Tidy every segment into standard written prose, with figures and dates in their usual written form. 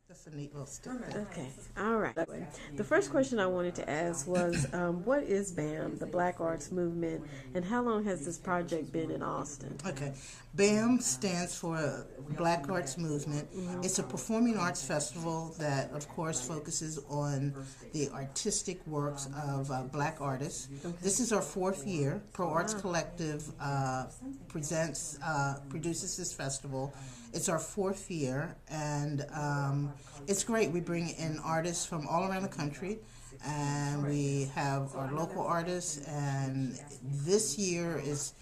That's a neat little stick there. Okay, all right. The first question I wanted to ask was, what is BAM, the Black Arts Movement, and how long has this project been in Austin? Okay. BAM stands for Black Arts Movement. It's a performing arts festival that, of course, focuses on the artistic works of black artists. This is our fourth year. Pro Arts Collective produces this festival. It's our fourth year, and it's great. We bring in artists from all around the country, and we have our local artists, and this year is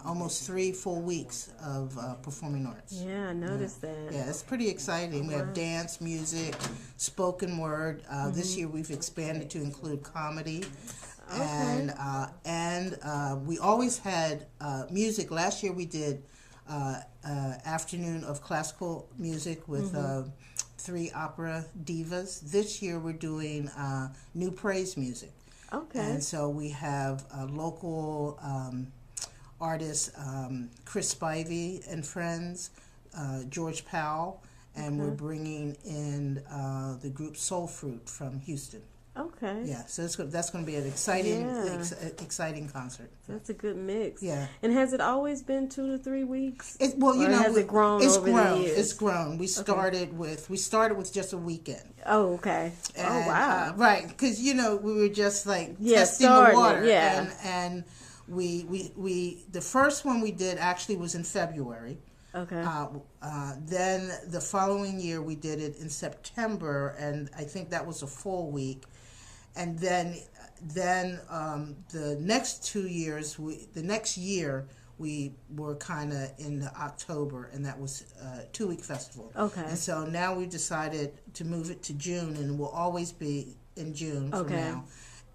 almost 3 full weeks of performing arts. Yeah, I noticed that. Yeah, it's pretty exciting. We have dance, music, spoken word. This year we've expanded to include comedy. And we always had music. Last year we did afternoon of classical music with 3 opera divas. This year we're doing new praise music. Okay. And so we have local artists, Chris Spivey and friends, George Powell, and we're bringing in the group Soul Fruit from Houston. Okay. Yeah, so that's going to be an exciting, Yeah. exciting concert. That's a good mix. Yeah. And has it always been 2 to 3 weeks? Well, Or has it grown it's over grown. the years? It's grown. We started with just a weekend. Oh, okay. And, oh, wow. Right, because we were just like Yeah, testing starting the it, water. yeah. And we the first one we did actually was in February. Okay. Then the following year we did it in September, and I think that was a full week. And then the next 2 years, the next year we were kind of in October, and that was a 2-week festival. Okay. And so now we've decided to move it to June, and we'll always be in June from now.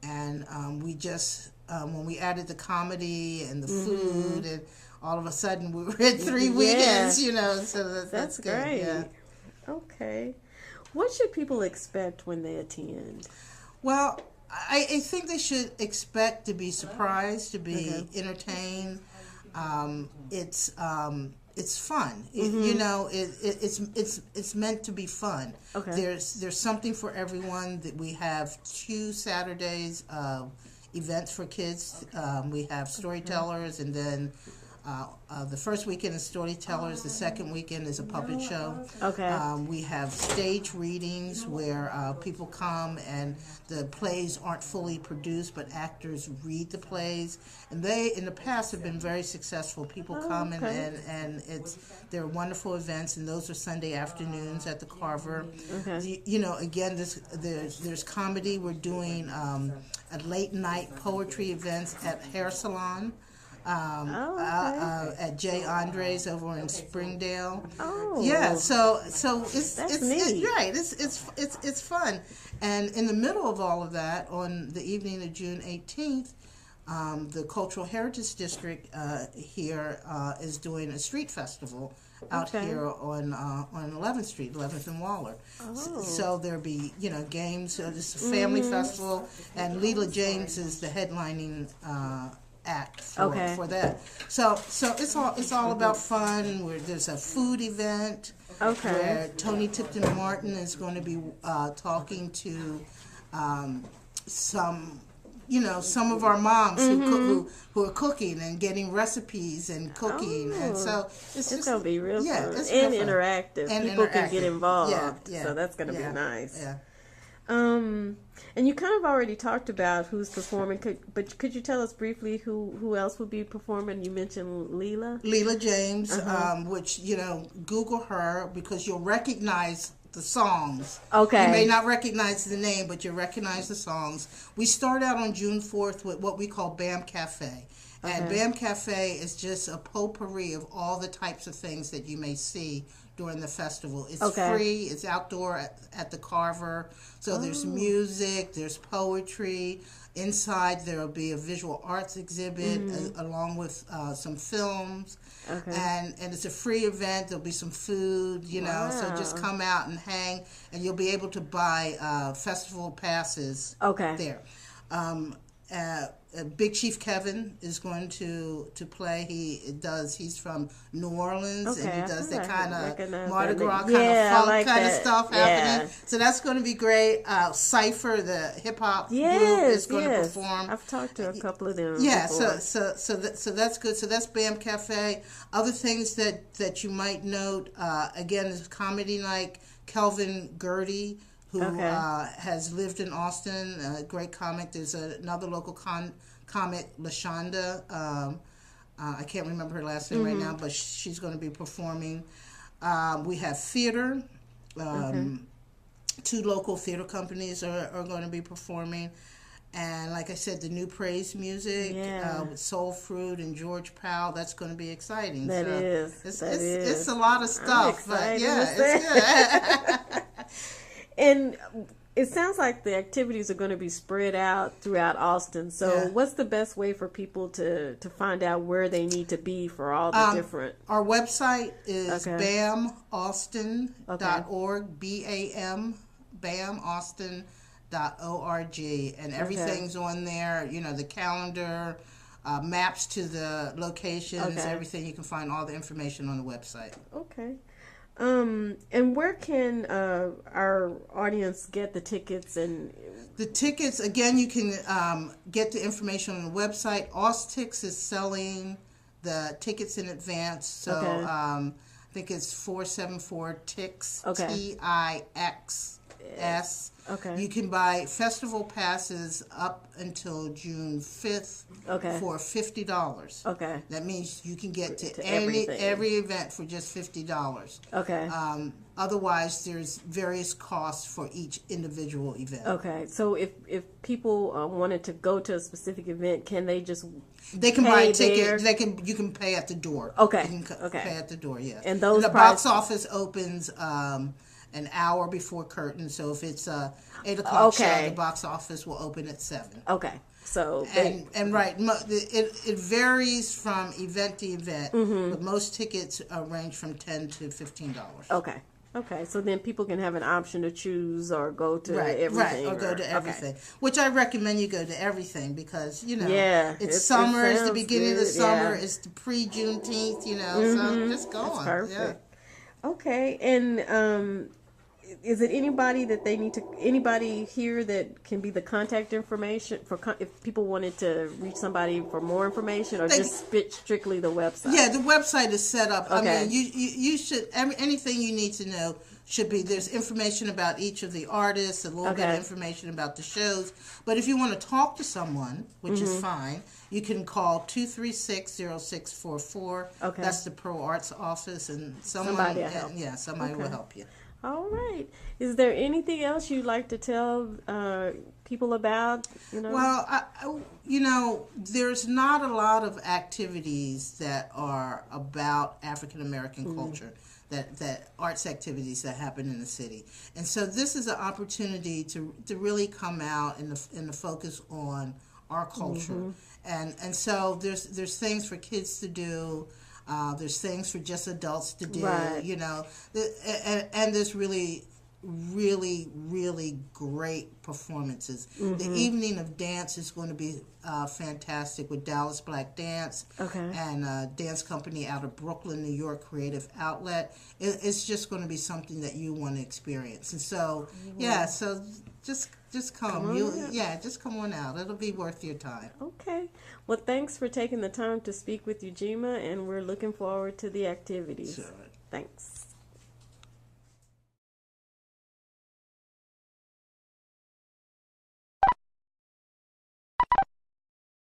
And we just when we added the comedy and the food, and all of a sudden we were at 3 weekends, so that's good. great. Yeah. Okay. What should people expect when they attend? Well, I think they should expect to be surprised, to be entertained. It's fun. It's meant to be fun. Okay. There's something for everyone. That we have 2 Saturdays of events for kids. We have storytellers, and then the first weekend is storytellers. The second weekend is a puppet show. Okay. We have stage readings where people come, and the plays aren't fully produced, but actors read the plays. And they, in the past, have been very successful. People come and they're wonderful events, and those are Sunday afternoons at the Carver. Okay. Again, there's comedy. We're doing a late night poetry events at Hair Salon. At Jay Andres over in Springdale. Oh, yeah. So it's neat. right. It's fun, and in the middle of all of that, on the evening of June 18th, the Cultural Heritage District here is doing a street festival out here on 11th Street, 11th and Waller. So there'll be games. It's a family festival, and Leela James is the headlining act for that. So it's all about fun. There's a food event where Tony Tipton Martin is going to be talking to some of our moms who are cooking and getting recipes and cooking, and so it's gonna be real fun it's and real fun. interactive. And People can interactive. get involved, Yeah, so that's gonna be nice. Yeah. And you kind of already talked about who's performing, but could you tell us briefly who else would be performing? You mentioned Leela James, which Google her because you'll recognize the songs. Okay. You may not recognize the name, but you'll recognize the songs. We start out on June 4th with what we call BAM Cafe. And BAM Cafe is just a potpourri of all the types of things that you may see during the festival. It's free. It's outdoor at the Carver. So there's music, there's poetry. Inside there will be a visual arts exhibit along with some films. And it's a free event. There'll be some food, so just come out and hang, and you'll be able to buy festival passes there. Big Chief Kevin is going to play. He's from New Orleans, and he does that kind of Mardi Gras kind of funk like kind of stuff happening. So that's going to be great. Cypher, the hip hop group, is going to perform. I've talked to a couple of them. Yeah, before. so that's good. So that's BAM Cafe. Other things that you might note, again, is comedy night. Kelvin Gertie, who has lived in Austin, a great comic. There's another local comic, LaShonda. I can't remember her last name right now, but she's going to be performing. We have theater. Two local theater companies are going to be performing. And like I said, the New Praise music with Soul Fruit and George Powell, that's going to be exciting. It's a lot of stuff, but yeah, it's good. And it sounds like the activities are going to be spread out throughout Austin. So what's the best way for people to find out where they need to be for all the different... Our website is bamaustin.org, bamaustin.org, and everything's on there. You know, the calendar, maps to the locations, everything. You can find all the information on the website. Okay. And where can our audience get the tickets? And the tickets, again, you can get the information on the website. Austix is selling the tickets in advance, so I think it's 474-TIX, TIXS. You can buy festival passes up until June 5th for $50. That means you can get to every event for just $50. Otherwise, there's various costs for each individual event. So if people wanted to go to a specific event, can they just They can buy a ticket. You can pay at the door. You can pay at the door. Yeah. And the box office opens an hour before curtain. So if it's 8 o'clock show, the box office will open at 7. So it varies from event to event, but most tickets range from $10 to $15. So then people can have an option to choose or go to everything. Go to everything. Which I recommend you go to everything because, it's summer, it's the beginning of the summer, it's the pre-Juneteenth, so just go on. Perfect. And is it anybody that they need to, anybody here that can be the contact information for if people wanted to reach somebody for more information, or just strictly the website? Yeah, the website is set up. I mean, you should, anything you need to know should be, there's information about each of the artists, a little bit of information about the shows. But if you want to talk to someone, which is fine, you can call 236-0644. That's the Pro Arts office, and somebody will help you. All right. Is there anything else you'd like to tell people about? Well, there's not a lot of activities that are about African American culture, that arts activities that happen in the city, and so this is an opportunity to really come out and the focus on our culture, and so there's things for kids to do. There's things for just adults to do, and there's really, really, really great performances. The evening of dance is going to be fantastic with Dallas Black Dance and a dance company out of Brooklyn, New York, Creative Outlet. It's just going to be something that you want to experience. And so, so just come. Just come on out. It'll be worth your time. Okay. Well, thanks for taking the time to speak with Ujima, and we're looking forward to the activities. Sure. Thanks.